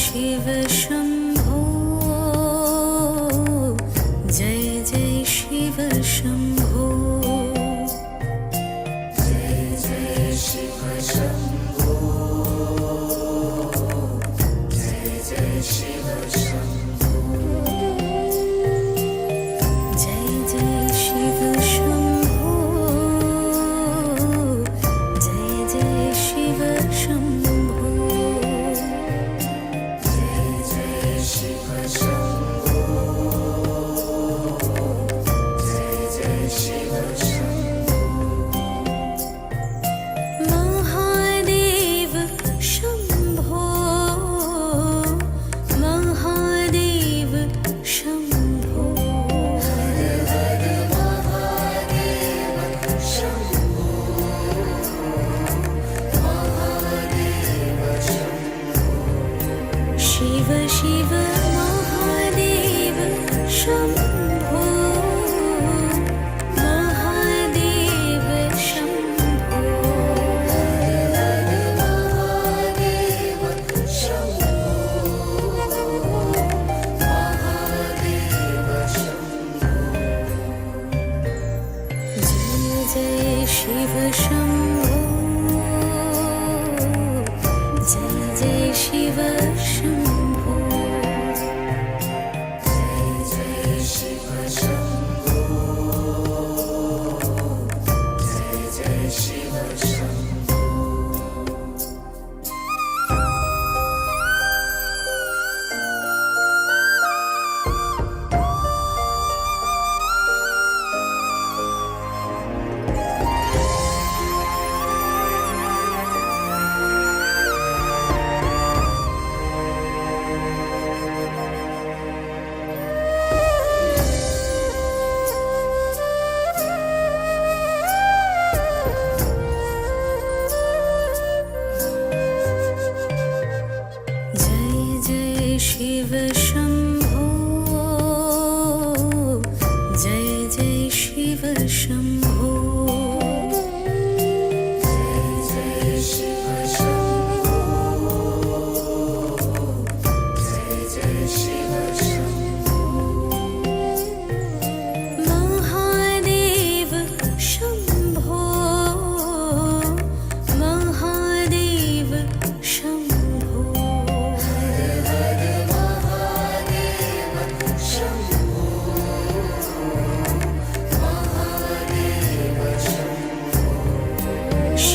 शिव शम्भो जय जय शिव शम्भो जय जय शिव शम्भो जय जय शिव शम्भो जय जय शिव शम्भो जय जय शिव शम्भो शिव महादेव शम्भो महादेव शम्भो महादेव शम्भो महादेव शम्भो जय जय शिव शम्भो जय जय शिव शम्भो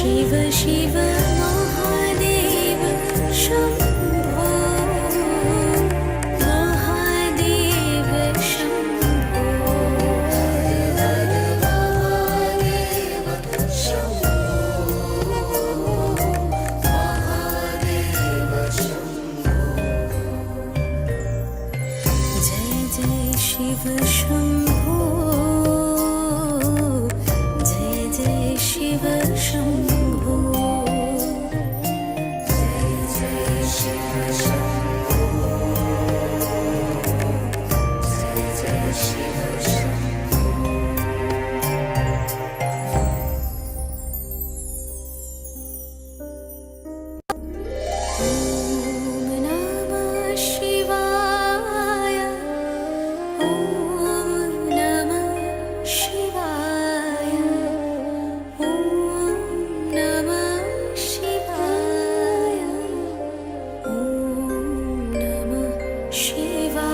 शिव शिव महादेव शम्भो महादेव शम्भो हर महादेव शम्भो महादेव शम्भो जय जय शिव शम्भो जय जय शिव शम्भो जय जय शिव शम्भो जय जय शिव शम्भो ॐ नमः शिवाय ॐ नमः शिवाय ॐ नमः शिवाय ॐ नमः शिवाय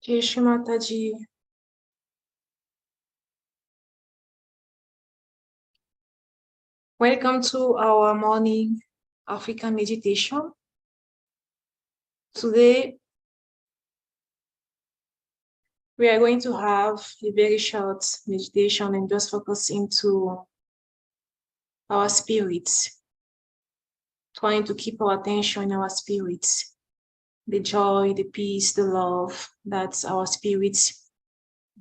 Jai Shri Mataji. Welcome to our morning African meditation. Today, we are going to have a very short meditation and just focus into our spirits, trying to keep our attention in our spirits, the joy, the peace, the love that our spirits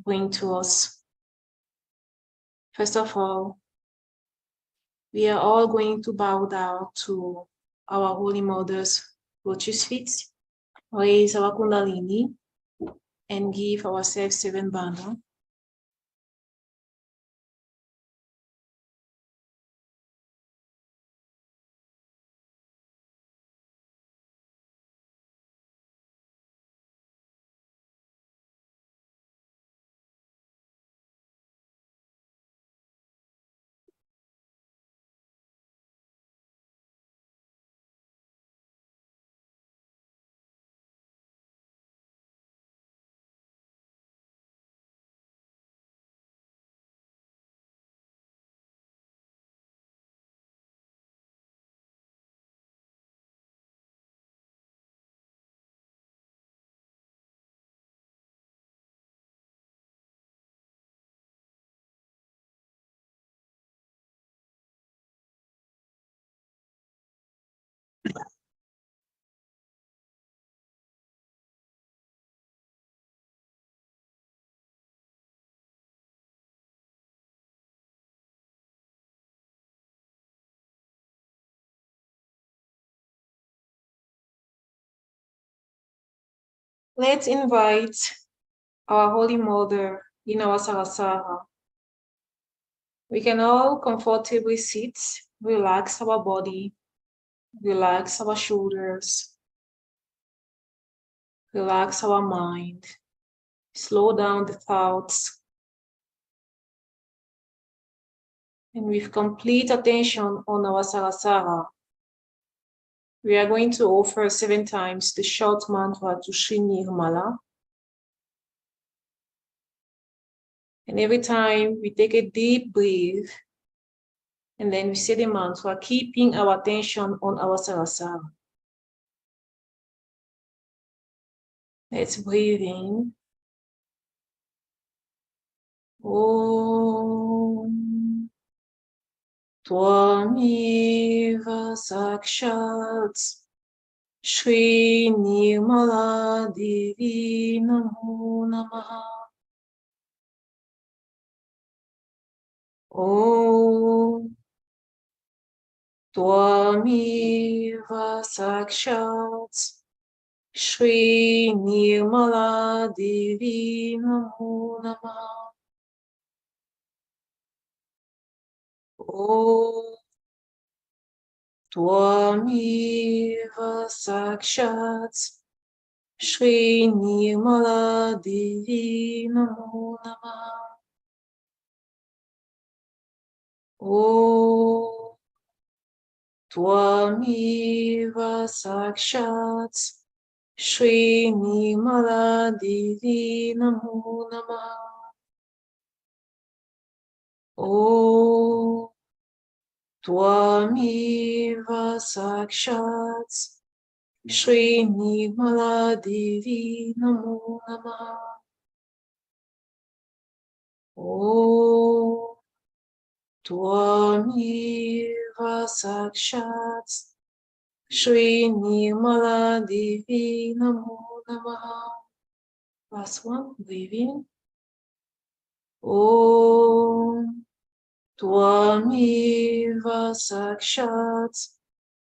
bring to us. First of all, we are all going to bow down to our Holy Mother's lotus feet, raise our Kundalini, and give ourselves 7 bandha. Let's invite our Holy Mother in our Sarasara. We can all comfortably sit, relax our body, relax our shoulders, relax our mind, slow down the thoughts, and with complete attention on our Sarasara, we are going to offer 7 times the short mantra to Sri Nirmala. And every time we take a deep breath, and then we say the mantra, keeping our attention on our Sarasara. Let's breathe in. Om Tvameva Sakshat Shri Nirmala Devi Namo Namaha. Om Tvameva Sakshat Shri Nirmala Devi Namo Namaha. Om Twamiva Sakshat Shri Nirmala Devi Namo Namah. Om Twamiva Sakshat Shri Nirmala Devi Namo Namah. Om Twamiva Sakshat Shri Nirmala Devi Namo Namah. Om Twamiva Sakshat Shri Nirmala Devi Namo Namah. Last one, breathe in. Om Twamiva Sakshat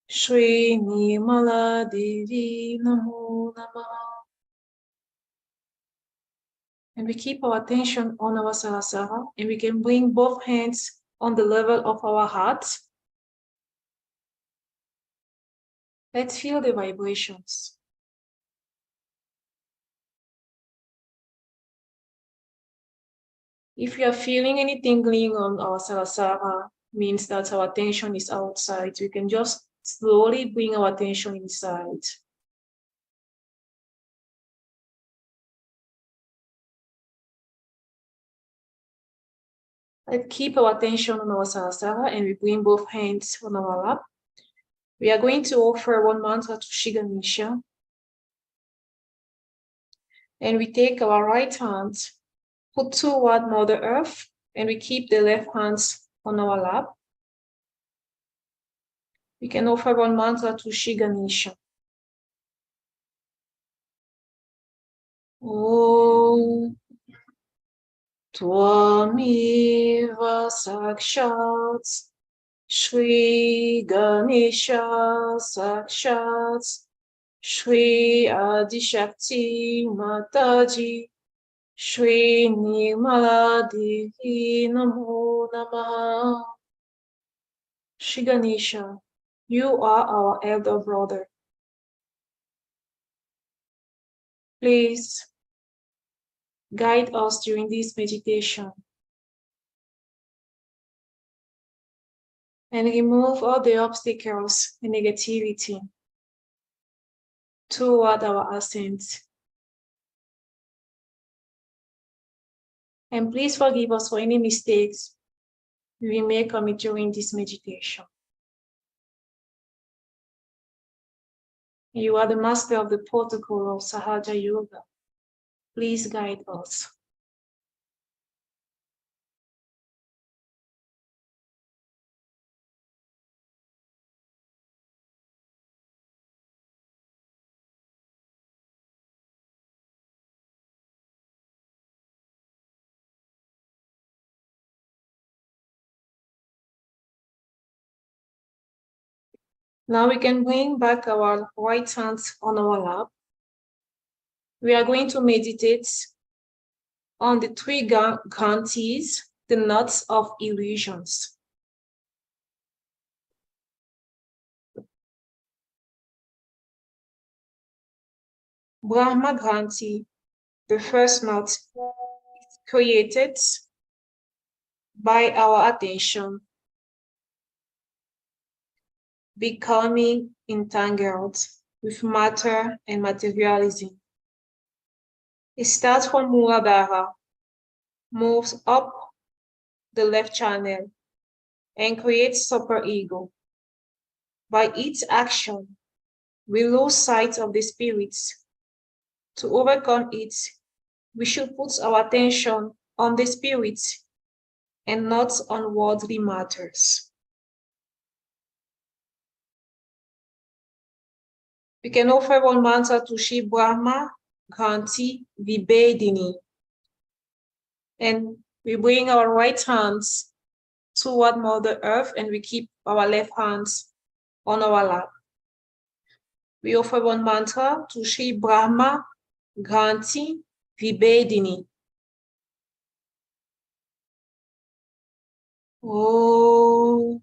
Shri Nirmala Devi Namo Namah. And we keep our attention on our Sarasara, and we can bring both hands on the level of our heart. Let's feel the vibrations. If we are feeling any tingling on our Sarasara, means that our attention is outside. We can just slowly bring our attention inside. Let's keep our attention on our Sarasara, and we bring both hands on our lap. We are going to offer one mantra to Shri Ganesha. And we take our right hand, put toward Mother Earth, and we keep the left hands on our lap. We can offer one mantra to Shri Ganesha. Om Twamiva Sakshat Shri Ganesha Sakshat Shri Adishakti Mataji Shri Nirmala Devi Namo Namah. Shri Ganesha, you are our elder brother. Please guide us during this meditation and remove all the obstacles and negativity toward our ascent. And please forgive us for any mistakes we may commit during this meditation. You are the master of the protocol of Sahaja Yoga. Please guide us. Now we can bring back our right hand on our lap. We are going to meditate on the three grantees, the knots of illusions. Brahma Granti, the first knot, is created by our attention becoming entangled with matter and materialism. It starts from Muladhara, moves up the left channel, and creates superego. By its action, we lose sight of the spirits. To overcome it, we should put our attention on the spirits and not on worldly matters. We can offer one mantra to Shri Brahma Granti Vibedini. And we bring our right hands toward Mother Earth and we keep our left hands on our lap. We offer one mantra to Shri Brahma Granti Vibedini. Om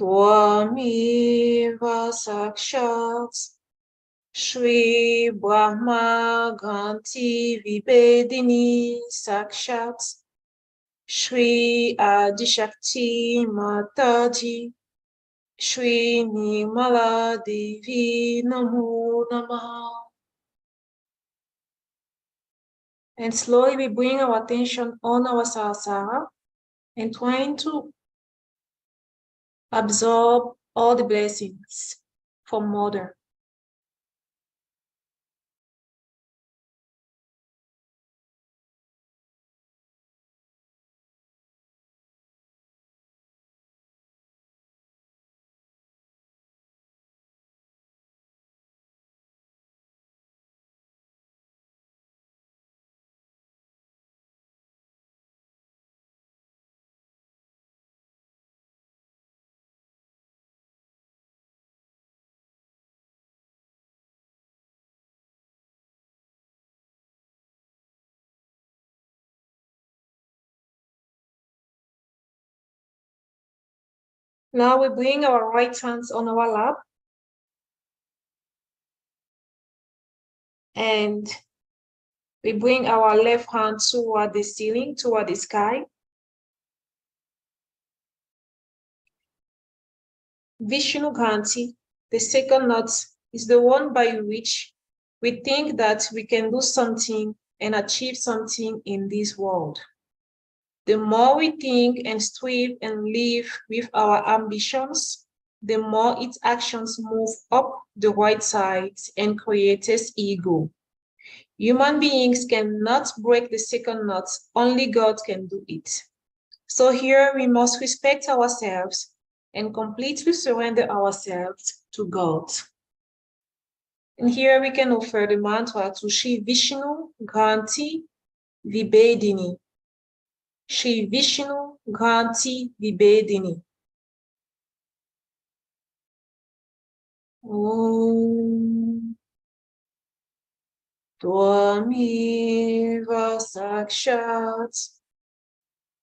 Twameva Sakshat Shri Brahma Granti Vibedini Sakshat Shri Adishakti Mataji Shri Nirmala Devi Namo Namaha. And slowly we bring our attention on our Sahasrara and trying to absorb all the blessings from Mother. Now we bring our right hands on our lap and we bring our left hand toward the ceiling, toward the sky. Vishnu Granti, the second knot, is the one by which we think that we can do something and achieve something in this world. The more we think and strive and live with our ambitions, the more its actions move up the right side and creates ego. Human beings cannot break the second knot, only God can do it. So here we must respect ourselves and completely surrender ourselves to God. And here we can offer the mantra to Shri Vishnu Granti Vibedini. Shri Vishnu Granti Vibedini. Om Tvameva Sakshat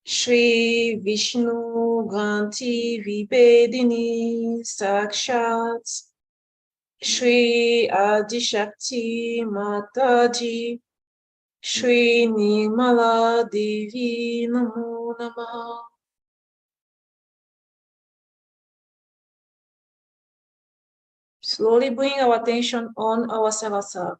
Shri Vishnu Granti Vibedini Sakshat Shri Adishakti Mataji Shri Nirmala Devi Namo Namaha. Slowly bring our attention on our Sahasrara.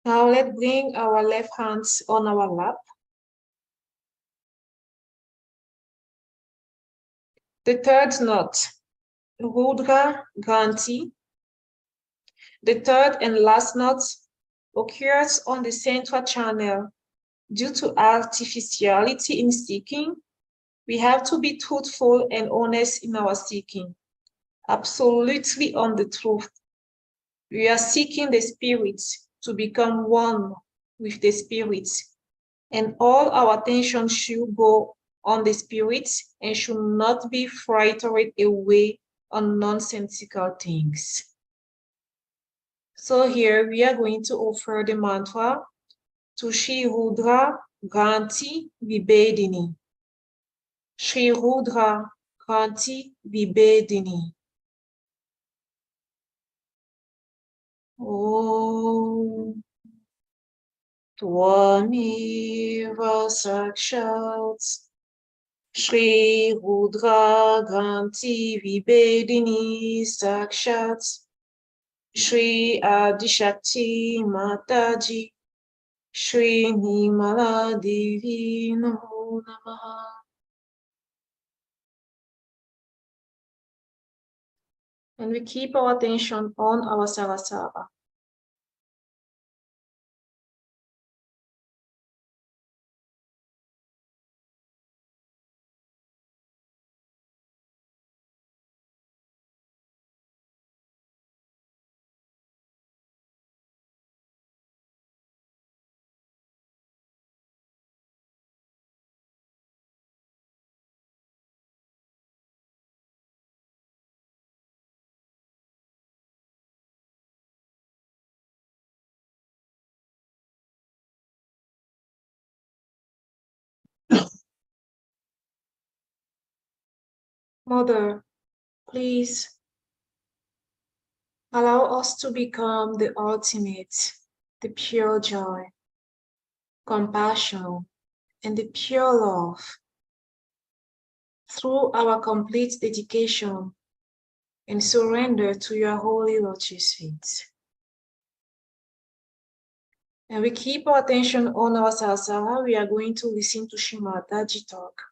Now let's bring our left hands on our lap. The third knot, Rudra Granti. The third and last knot occurs on the central channel. Due to artificiality in seeking, we have to be truthful and honest in our seeking. Absolutely on the truth. We are seeking the Spirit to become one with the Spirit, and all our attention should go on the Spirit and should not be frightened away on nonsensical things. So here we are going to offer the mantra to Shri Rudra Granti Vibedini. Shri Rudra Granti Vibedini. Om Tvameva Sakshat Shri Rudra Granti Vibedini Sakshat Shri Adishakti Mataji Shri Nirmala Devi Namo Namaha. And we keep our attention on our Sahasrara. Mother, please allow us to become the ultimate, the pure joy, compassion, and the pure love through our complete dedication and surrender to your holy lotus feet. And we keep our attention on our Sahasrara. We are going to listen to Shimataji talk.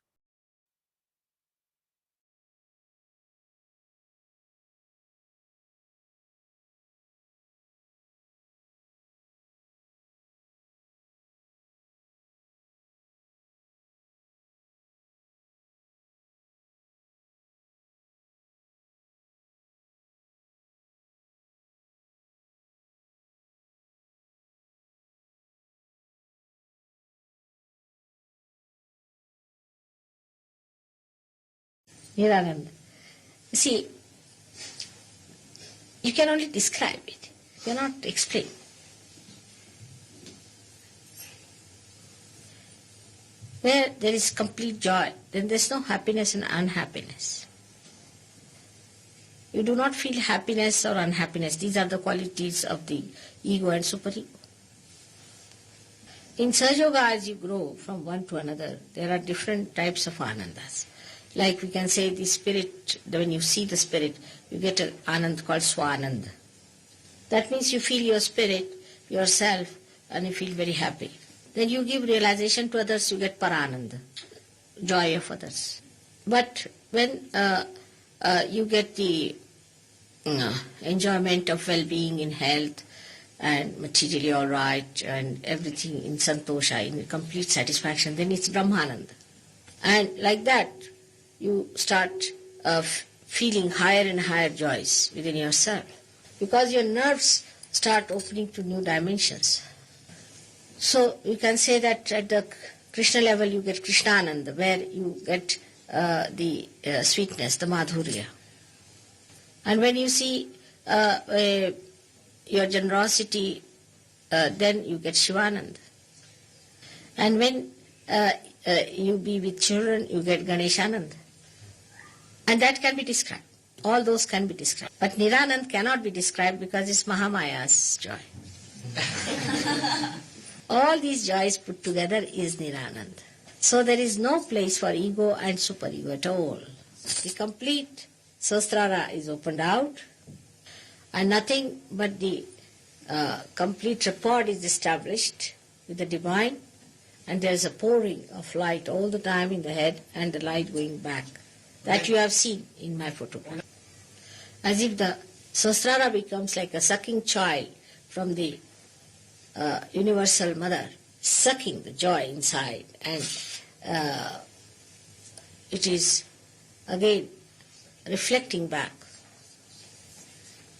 Nirananda. See, you can only describe it. You cannot explain. Where there is complete joy, then there is no happiness and unhappiness. You do not feel happiness or unhappiness. These are the qualities of the ego and superego. In Sahaja Yoga, as you grow from one to another, there are different types of anandas. Like we can say the spirit, when you see the spirit, you get an anand called swanand. That means you feel your spirit, yourself, and you feel very happy. Then you give realization to others, you get parananda, joy of others. But when you get the enjoyment of well-being in health and materially all right and everything in santosha, in complete satisfaction, then it's brahmananda. And like that, you start feeling higher and higher joys within yourself, because your nerves start opening to new dimensions. So you can say that at the Krishna level you get Krishnananda, where you get the sweetness, the madhurya. And when you see your generosity, then you get Shivananda. And when you be with children, you get Ganeshananda. And that can be described. All those can be described. But Niranand cannot be described because it's Mahamaya's joy. All these joys put together is Niranand. So there is no place for ego and superego at all. The complete Sahasrara is opened out, and nothing but the complete rapport is established with the divine, and there is a pouring of light all the time in the head and the light going back. That you have seen in my photograph. As if the Sahasrara becomes like a sucking child from the universal mother, sucking the joy inside, and it is again reflecting back.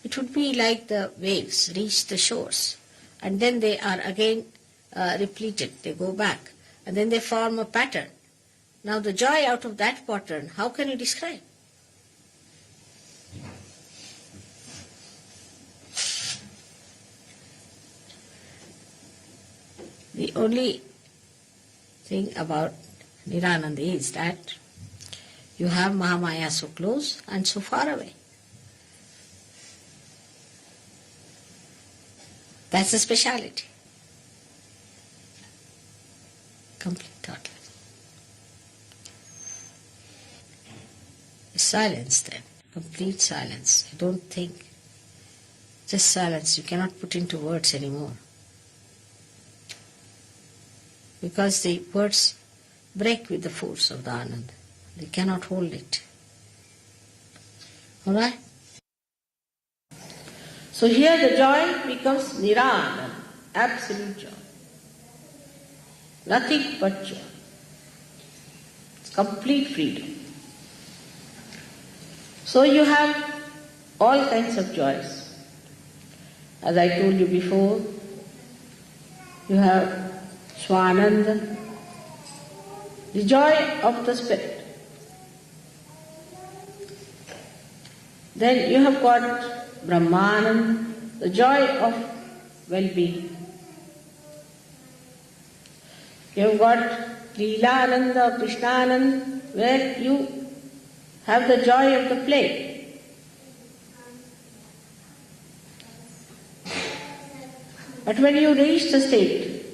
It would be like the waves reach the shores, and then they are again repleted, they go back, and then they form a pattern. Now the joy out of that pattern, how can you describe? The only thing about Nirananda is that you have Mahamaya so close and so far away. That's the speciality. Complete total. Silence then, complete silence. You don't think. Just silence. You cannot put into words anymore. Because the words break with the force of the Anand. They cannot hold it. Alright? So here the joy becomes Niranand, absolute joy. Nothing but joy. It's complete freedom. So you have all kinds of joys. As I told you before, you have Swananda, the joy of the spirit. Then you have got Brahmananda, the joy of well-being. You have got Leelananda, Krishnananda, where you have the joy of the play. But when you reach the state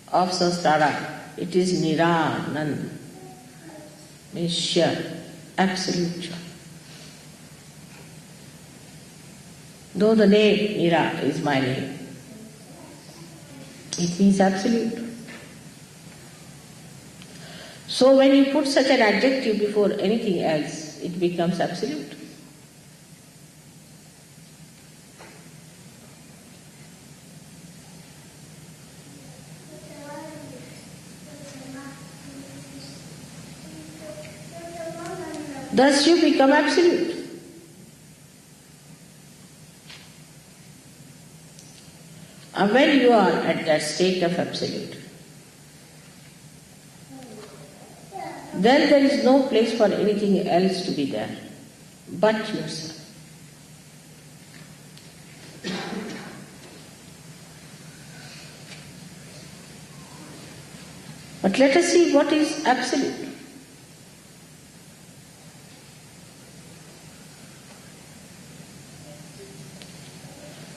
of Sahasrara, it is Niranand, means sheer, absolute joy. Though the name Nira is my name, it means absolute. So when you put such an adjective before anything else, it becomes absolute. Thus you become absolute. And when you are at that state of absolute, then there is no place for anything else to be there but yourself. But let us see what is absolute.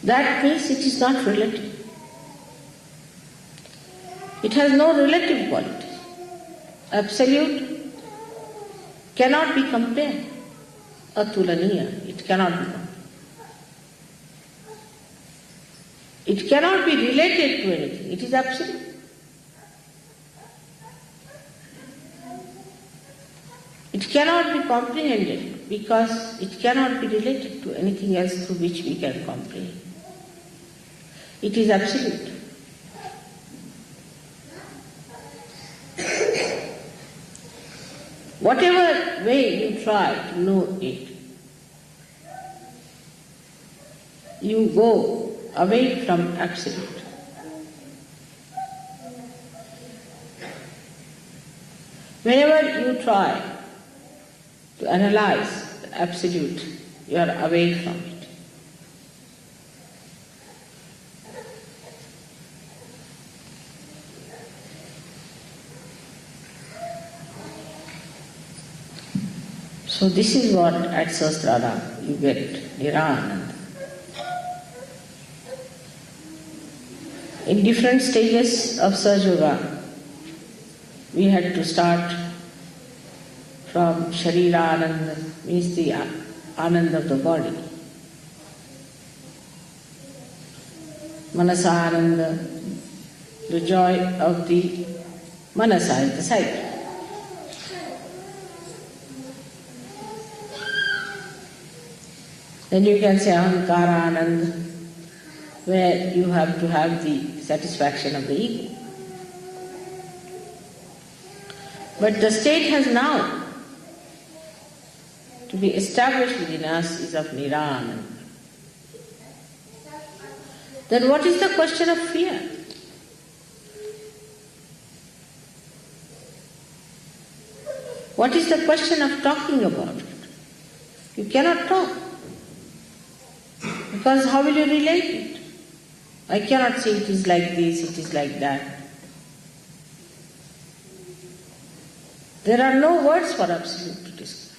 That means it is not relative. It has no relative quality. Absolute cannot be compared. Atulaniya, it cannot be compared. It cannot be related to anything. It is absolute. It cannot be comprehended because it cannot be related to anything else through which we can comprehend. It is absolute. Whatever way you try to know it, you go away from absolute. Whenever you try to analyze the absolute, you are away from it. So this is what at Sahasrara you get, Niranand. In different stages of Sahaja, we had to start from Sharira Ananda, means the Ananda of the body. Manasa Ananda, the joy of the Manasa, the sight. Then you can say Ahankara Ananda, where you have to have the satisfaction of the ego. But the state has now to be established within us is of Nirananda. Then what is the question of fear? What is the question of talking about it? You cannot talk. Because how will you relate it? I cannot say it is like this, it is like that. There are no words for absolute to describe.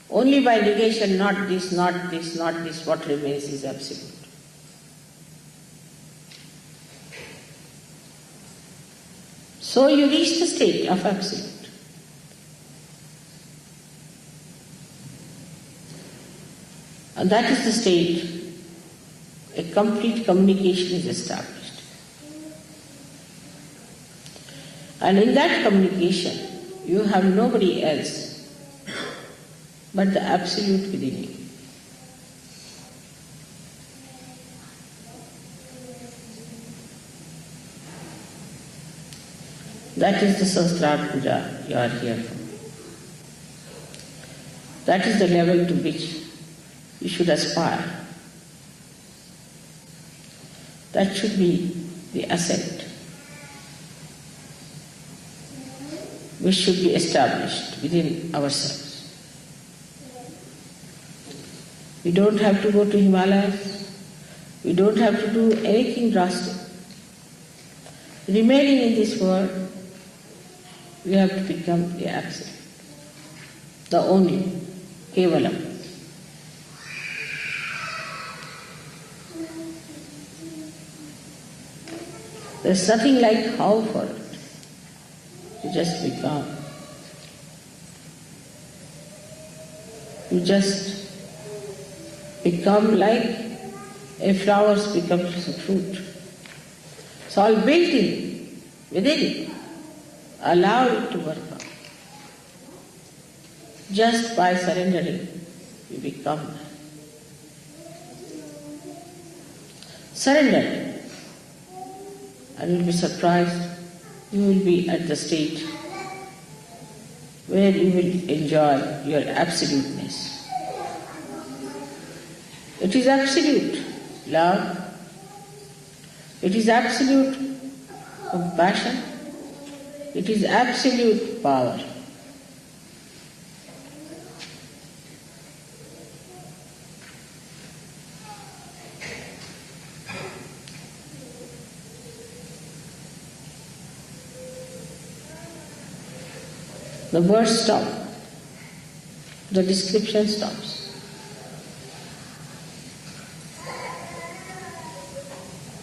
Only by negation, not this, not this, not this, what remains is absolute. So you reach the state of absolute. And that is the state, a complete communication is established. And in that communication, you have nobody else but the absolute within you. That is the Sahasrara Puja you are here for. That is the level to which you should aspire. That should be the ascent which should be established within ourselves. We don't have to go to Himalayas. We don't have to do anything drastic. Remaining in this world, we have to become the absolute. the only, Kevalam. There's nothing like how for it. You just become. You just become like a flower becomes a fruit. It's all built in, within it. Allow it to work out. Just by surrendering, you become. Surrender, and you'll be surprised. You will be at the state where you will enjoy your absoluteness. It is absolute love. It is absolute compassion. It is absolute power. The words stop. The description stops.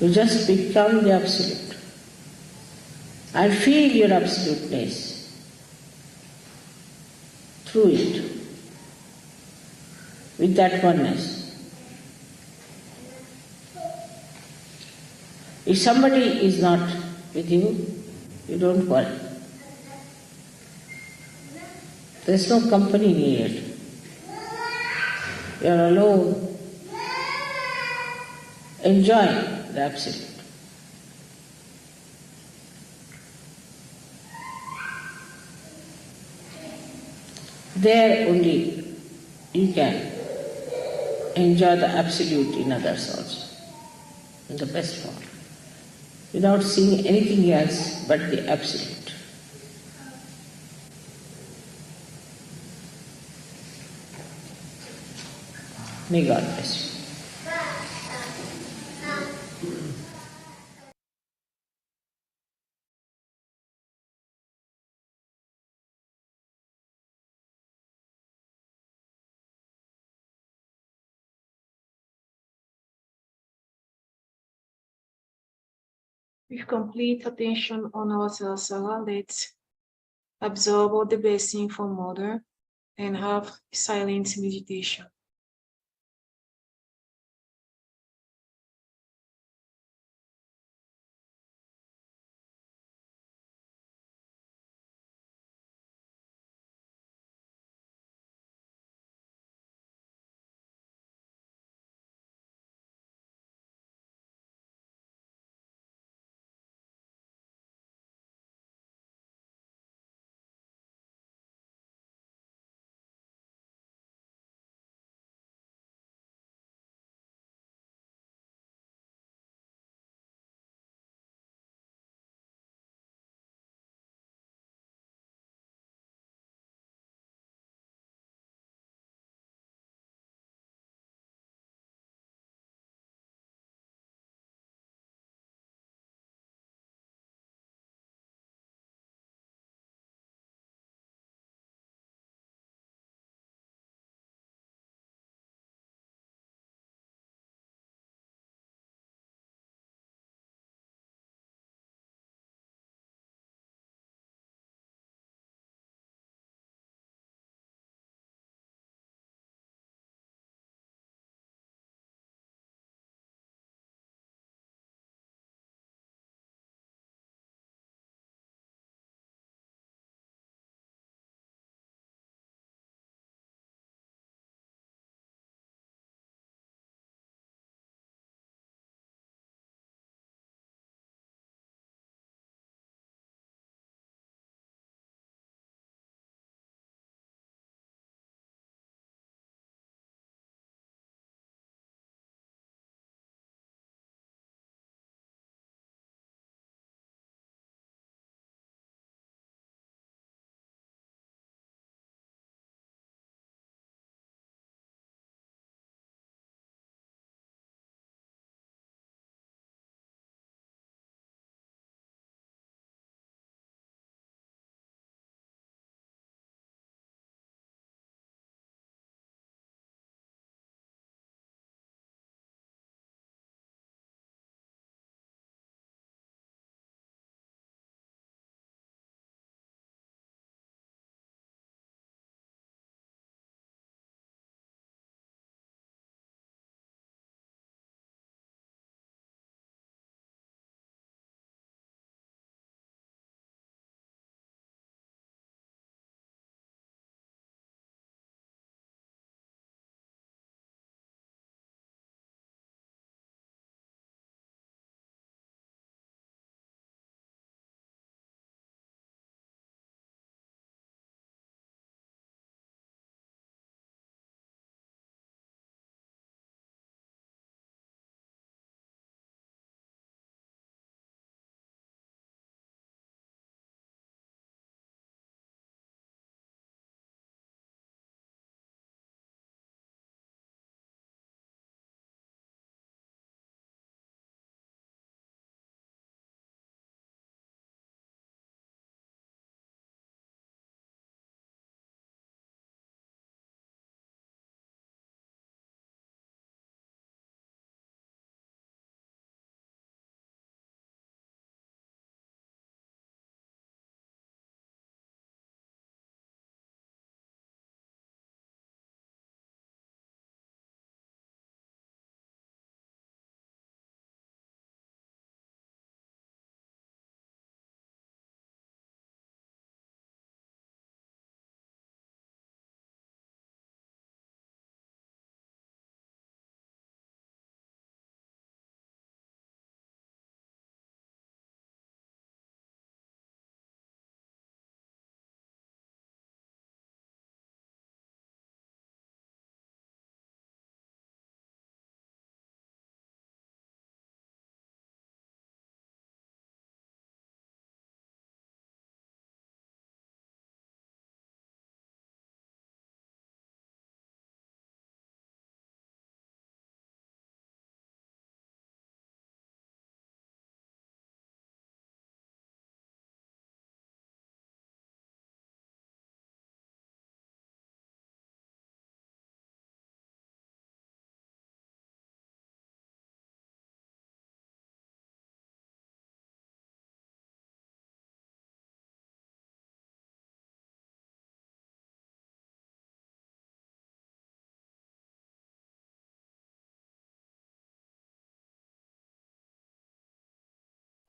You just become the Absolute and feel your absoluteness through it, with that oneness. If somebody is not with you, you don't worry. There is no company needed. You are alone, enjoying the Absolute. There only you can enjoy the Absolute in others also, in the best form, without seeing anything else but the Absolute. May God bless you. With complete attention on ourselves, let's absorb all the blessing from Mother and have silent meditation.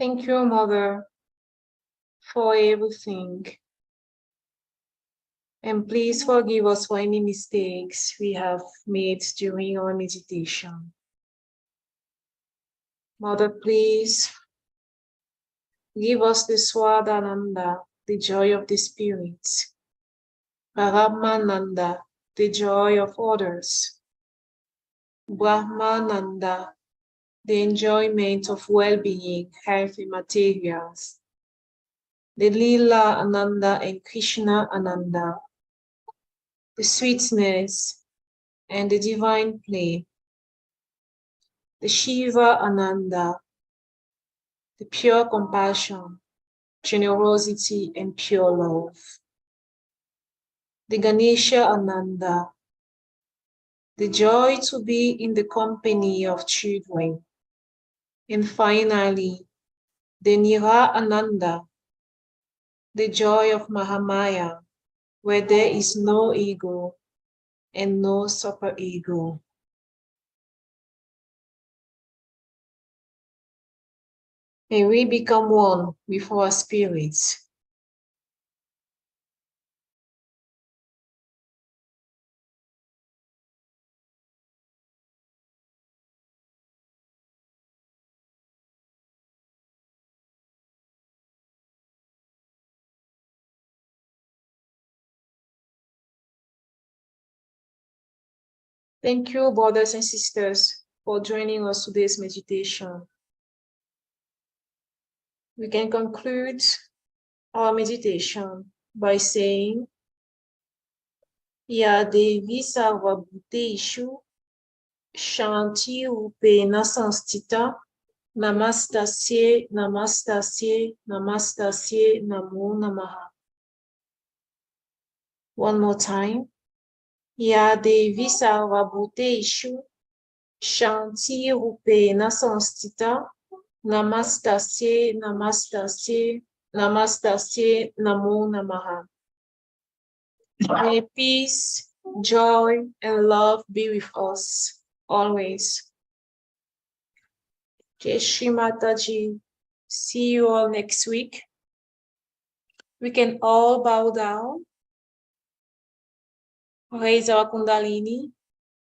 Thank you, Mother, for everything. And please forgive us for any mistakes we have made during our meditation. Mother, please give us the Swadhananda, the joy of the Spirit, Paramananda, the joy of others, Brahmananda, the enjoyment of well-being, health, and materials, the Lila Ananda and Krishna Ananda, the sweetness and the divine play, the Shiva Ananda, the pure compassion, generosity, and pure love, the Ganesha Ananda, the joy to be in the company of children, and finally, the Nira Ananda, the joy of Mahamaya, where there is no ego and no superego. And we become one with our spirits. Thank you, brothers and sisters, for joining us today's meditation. We can conclude our meditation by saying, Ya Devi Sarvabhuteshu Shanti Rupena Sanstita Namastasye Namastasye Namastasye Namo Namaha. One more time. Ya Devi Sarvabhuteshu Shanti Rupena Sanstita Namastasye Namastasye Namastasye Namo Namaha. May peace, joy, and love be with us always. Jai Shri Mataji. See you all next week. We can all bow down, raise our Kundalini,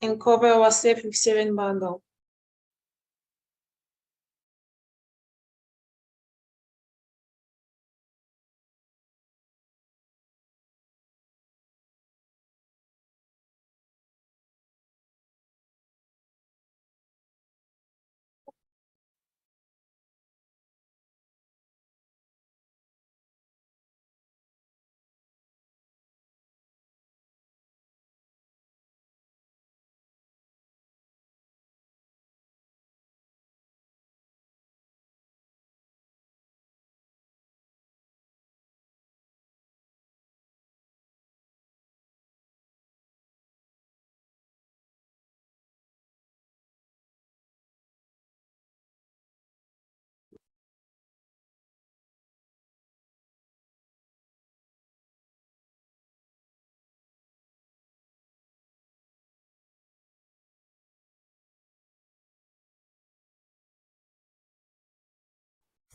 and cover ourselves with 7 bandhas.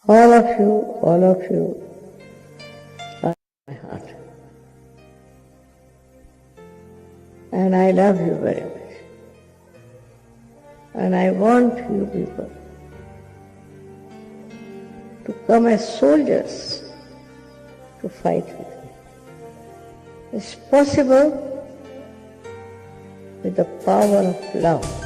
All of you are my heart. And I love you very much. And I want you people to come as soldiers to fight with me. It's possible with the power of love.